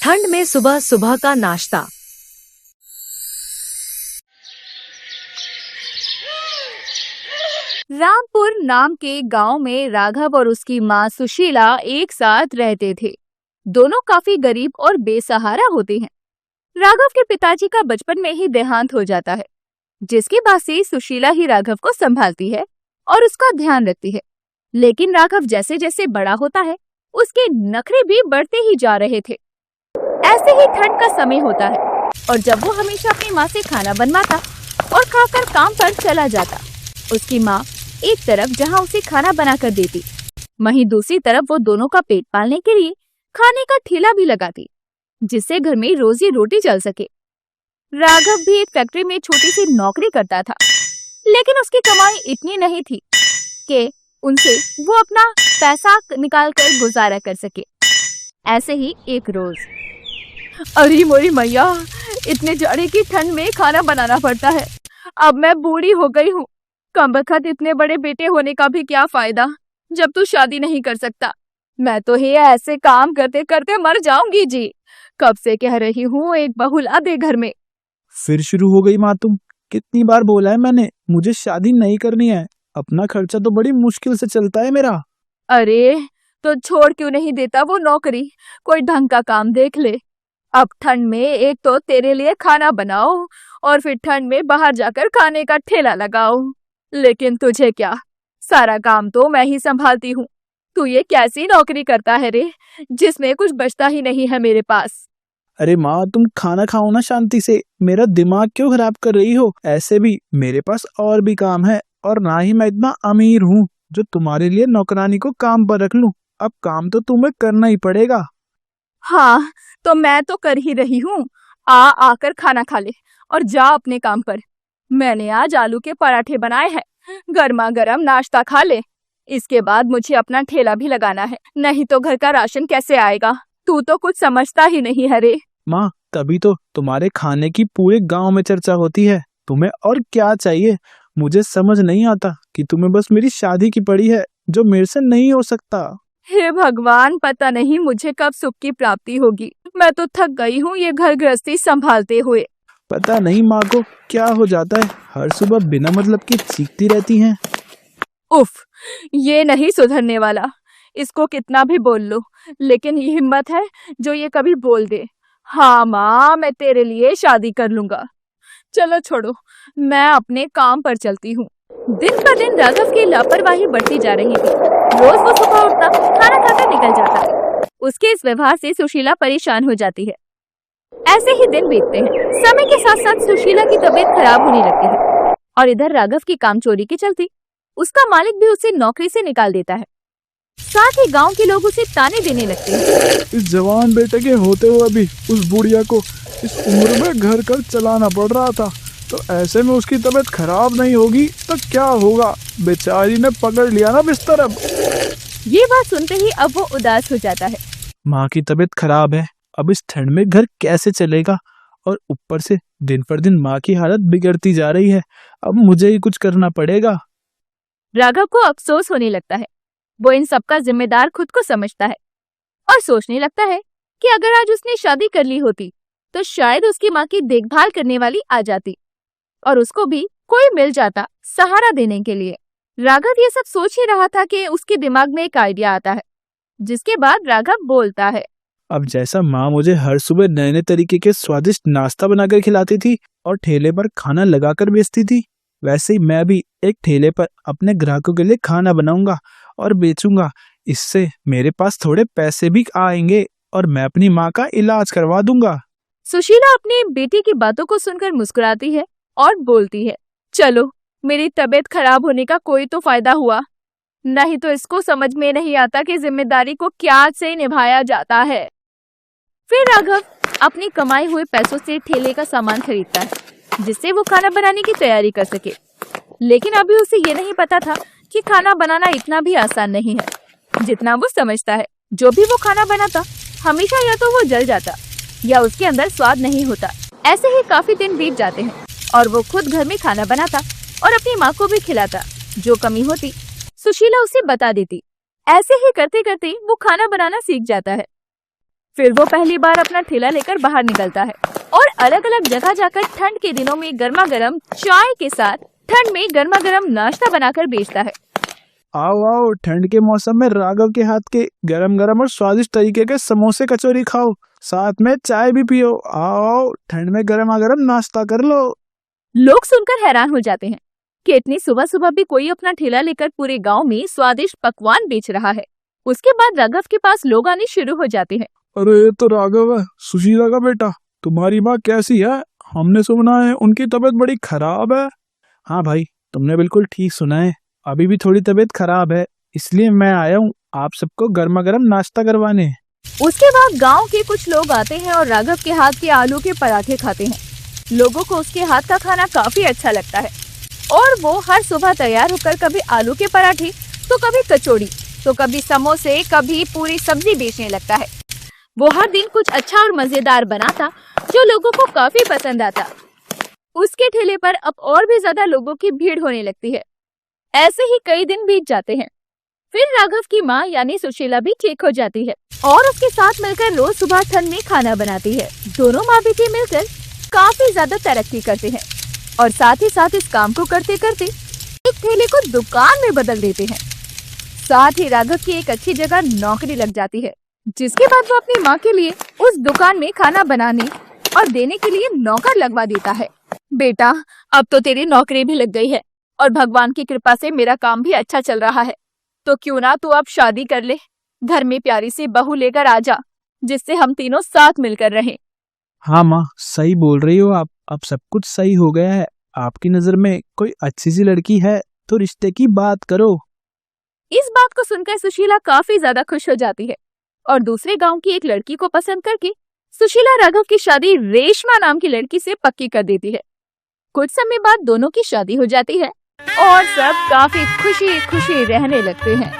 ठंड में सुबह सुबह का नाश्ता। रामपुर नाम के गांव में राघव और उसकी मां सुशीला एक साथ रहते थे। दोनों काफी गरीब और बेसहारा होते हैं। राघव के पिताजी का बचपन में ही देहांत हो जाता है, जिसके बाद से सुशीला ही राघव को संभालती है और उसका ध्यान रखती है। लेकिन राघव जैसे जैसे बड़ा होता है, उसके नखरे भी बढ़ते ही जा रहे थे। ऐसे ही ठंड का समय होता है और जब वो हमेशा अपनी माँ से खाना बनवाता और खाकर काम पर चला जाता, उसकी माँ एक तरफ जहाँ उसे खाना बनाकर देती, वहीं दूसरी तरफ वो दोनों का पेट पालने के लिए खाने का ठेला भी लगाती, जिससे घर में रोजी रोटी चल सके। राघव भी एक फैक्ट्री में छोटी सी नौकरी करता था, लेकिन उसकी कमाई इतनी नहीं थी कि उनसे वो अपना पैसा निकाल कर गुजारा कर सके। ऐसे ही एक रोज, अरे मोरी मैया, इतने जाड़े की ठंड में खाना बनाना पड़ता है। अब मैं बूढ़ी हो गई हूँ। कमबख्त इतने बड़े बेटे होने का भी क्या फायदा जब तू शादी नहीं कर सकता। मैं तो ही ऐसे काम करते करते मर जाऊंगी जी। कब से कह रही हूँ एक बहू ला दे घर में। फिर शुरू हो गई माँ तुम। कितनी बार बोला है मैंने, मुझे शादी नहीं करनी है। अपना खर्चा तो बड़ी मुश्किल से चलता है मेरा। अरे तो छोड़ क्यों नहीं देता वो नौकरी, कोई ढंग का काम देख ले। अब ठंड में एक तो तेरे लिए खाना बनाओ और फिर ठंड में बाहर जाकर खाने का ठेला लगाओ। लेकिन तुझे क्या, सारा काम तो मैं ही संभालती हूँ। तू ये कैसी नौकरी करता है रे, जिसमें कुछ बचता ही नहीं है मेरे पास। अरे माँ, तुम खाना खाओ ना शांति से। मेरा दिमाग क्यों खराब कर रही हो? ऐसे भी मेरे पास और भी काम है, और ना ही मैं इतना अमीर हूँ जो तुम्हारे लिए नौकरानी को काम पर रख लूं। अब काम तो तुम्हें करना ही पड़ेगा। हाँ, तो मैं तो कर ही रही हूँ। आकर खाना खा ले और जा अपने काम पर। मैंने आज आलू के पराठे बनाए हैं, गर्मा गर्म नाश्ता खा ले। इसके बाद मुझे अपना ठेला भी लगाना है, नहीं तो घर का राशन कैसे आएगा। तू तो कुछ समझता ही नहीं है रे। माँ, तभी तो तुम्हारे खाने की पूरे गांव में चर्चा होती है। तुम्हें और क्या चाहिए? मुझे समझ नहीं आता कि तुम्हें बस मेरी शादी की पड़ी है, जो मेरे से नहीं हो सकता। हे भगवान, पता नहीं मुझे कब सुख की प्राप्ति होगी। मैं तो थक गई हूँ ये घर गृहस्थी संभालते हुए। पता नहीं माँ को क्या हो जाता है, हर सुबह बिना मतलब की चीखती रहती हैं। उफ, ये नहीं सुधरने वाला। इसको कितना भी बोल लो, लेकिन ये हिम्मत है जो ये कभी बोल दे, हाँ माँ मैं तेरे लिए शादी कर लूंगा। चलो छोड़ो, मैं अपने काम पर चलती हूँ। दिन पर दिन राघव की लापरवाही बढ़ती जा रही थी। रोज वो सुबह उठता, खाना खाकर निकल जाता। उसके इस व्यवहार से सुशीला परेशान हो जाती है। ऐसे ही दिन बीतते हैं। समय के साथ साथ सुशीला की तबीयत खराब होने लगती है और इधर राघव की कामचोरी के चलते उसका मालिक भी उसे नौकरी से निकाल देता है। साथ ही गांव के लोग उसे ताने देने लगते हैं। इस जवान बेटे के होते हुए भी उस बुढ़िया को इस उम्र में घर कर चलाना पड़ रहा था, तो ऐसे में उसकी तबीयत खराब नहीं होगी तो क्या होगा? बेचारी ने पकड़ लिया ना बिस्तर। अब ये बात सुनते ही अब वो उदास हो जाता है। माँ की तबीयत खराब है, अब इस ठंड में घर कैसे चलेगा? और ऊपर से दिन पर दिन माँ की हालत बिगड़ती जा रही है। अब मुझे ही कुछ करना पड़ेगा। राघव को अफसोस होने लगता है। वो इन सबका जिम्मेदार खुद को समझता है और सोचने लगता है कि अगर आज उसने शादी कर ली होती तो शायद उसकी माँ की देखभाल करने वाली आ जाती और उसको भी कोई मिल जाता सहारा देने के लिए। राघव ये सब सोच ही रहा था कि उसके दिमाग में एक आइडिया आता है, जिसके बाद राघव बोलता है, अब जैसा माँ मुझे हर सुबह नए नए तरीके के स्वादिष्ट नाश्ता बनाकर खिलाती थी और ठेले पर खाना लगाकर बेचती थी, वैसे ही मैं भी एक ठेले पर अपने ग्राहकों के लिए खाना बनाऊंगा और बेचूंगा। इससे मेरे पास थोड़े पैसे भी आएंगे और मैं अपनी माँ का इलाज करवा दूंगा। सुशीला अपनी बेटी की बातों को सुनकर मुस्कुराती है और बोलती है, चलो, मेरी तबीयत खराब होने का कोई तो फायदा हुआ, नहीं तो इसको समझ में नहीं आता कि जिम्मेदारी को क्या से निभाया जाता है। फिर राघव अपनी कमाई हुए पैसों से ठेले का सामान खरीदता है, जिससे वो खाना बनाने की तैयारी कर सके। लेकिन अभी उसे ये नहीं पता था कि खाना बनाना इतना भी आसान नहीं है जितना वो समझता है। जो भी वो खाना बनाता, हमेशा या तो वो जल जाता या उसके अंदर स्वाद नहीं होता। ऐसे ही काफी दिन बीत जाते हैं और वो खुद घर में खाना बनाता और अपनी माँ को भी खिलाता। जो कमी होती सुशीला उसे बता देती। ऐसे ही करते करते वो खाना बनाना सीख जाता है। फिर वो पहली बार अपना ठेला लेकर बाहर निकलता है और अलग अलग जगह जाकर ठंड के दिनों में गर्मा गर्म चाय के साथ ठंड में गर्मा गर्म नाश्ता बनाकर बेचता है। आओ आओ, ठंड के मौसम में राघव के हाथ के गरम गरम और स्वादिष्ट तरीके के समोसे कचौरी खाओ, साथ में चाय भी पियो। आओ, ठंड में गर्मा गर्म नाश्ता कर लो। लोग सुनकर हैरान हो जाते हैं कि इतनी सुबह सुबह भी कोई अपना ठेला लेकर पूरे गांव में स्वादिष्ट पकवान बेच रहा है। उसके बाद राघव के पास लोग आने शुरू हो जाते हैं। अरे ये तो राघव है, सुशीला का बेटा। तुम्हारी माँ कैसी है? हमने सुना है उनकी तबीयत बड़ी खराब है। हाँ भाई, तुमने बिल्कुल ठीक सुना है, अभी भी थोड़ी तबीयत खराब है, इसलिए मैं आया हूँ आप सबको गर्मा गर्म नाश्ता करवाने। उसके बाद गांव के कुछ लोग आते हैं और राघव के हाथ के आलू के पराठे खाते हैं। लोगों को उसके हाथ का खाना काफी अच्छा लगता है और वो हर सुबह तैयार होकर कभी आलू के पराठे, तो कभी कचौड़ी, तो कभी समोसे, कभी पूरी सब्जी बेचने लगता है। वो हर दिन कुछ अच्छा और मजेदार बनाता जो लोगों को काफी पसंद आता। उसके ठेले पर अब और भी ज्यादा लोगों की भीड़ होने लगती है। ऐसे ही कई दिन बीत जाते हैं। फिर राघव की माँ यानी सुशीला भी ठीक हो जाती है और उसके साथ मिलकर रोज सुबह ठंड में खाना बनाती है। दोनों माँ बेटी मिलकर काफी ज्यादा तरक्की करते हैं और साथ ही साथ इस काम को करते करते एक ठेले को दुकान में बदल देते हैं। साथ ही राघव की एक अच्छी जगह नौकरी लग जाती है, जिसके बाद वो अपनी माँ के लिए उस दुकान में खाना बनाने और देने के लिए नौकर लगवा देता है। बेटा, अब तो तेरी नौकरी भी लग गई है और भगवान की कृपा से मेरा काम भी अच्छा चल रहा है, तो क्यों ना तू अब शादी कर ले, घर में प्यारी सी बहू लेकर आ जा, जिससे हम तीनों साथ मिलकर रहें। हाँ माँ, सही बोल रही हो आप, अब सब कुछ सही हो गया है। आपकी नजर में कोई अच्छी सी लड़की है तो रिश्ते की बात करो। इस बात को सुनकर सुशीला काफी ज्यादा खुश हो जाती है और दूसरे गांव की एक लड़की को पसंद करके सुशीला राघव की शादी रेशमा नाम की लड़की से पक्की कर देती है। कुछ समय बाद दोनों की शादी हो जाती है और सब काफी खुशी खुशी रहने लगते हैं।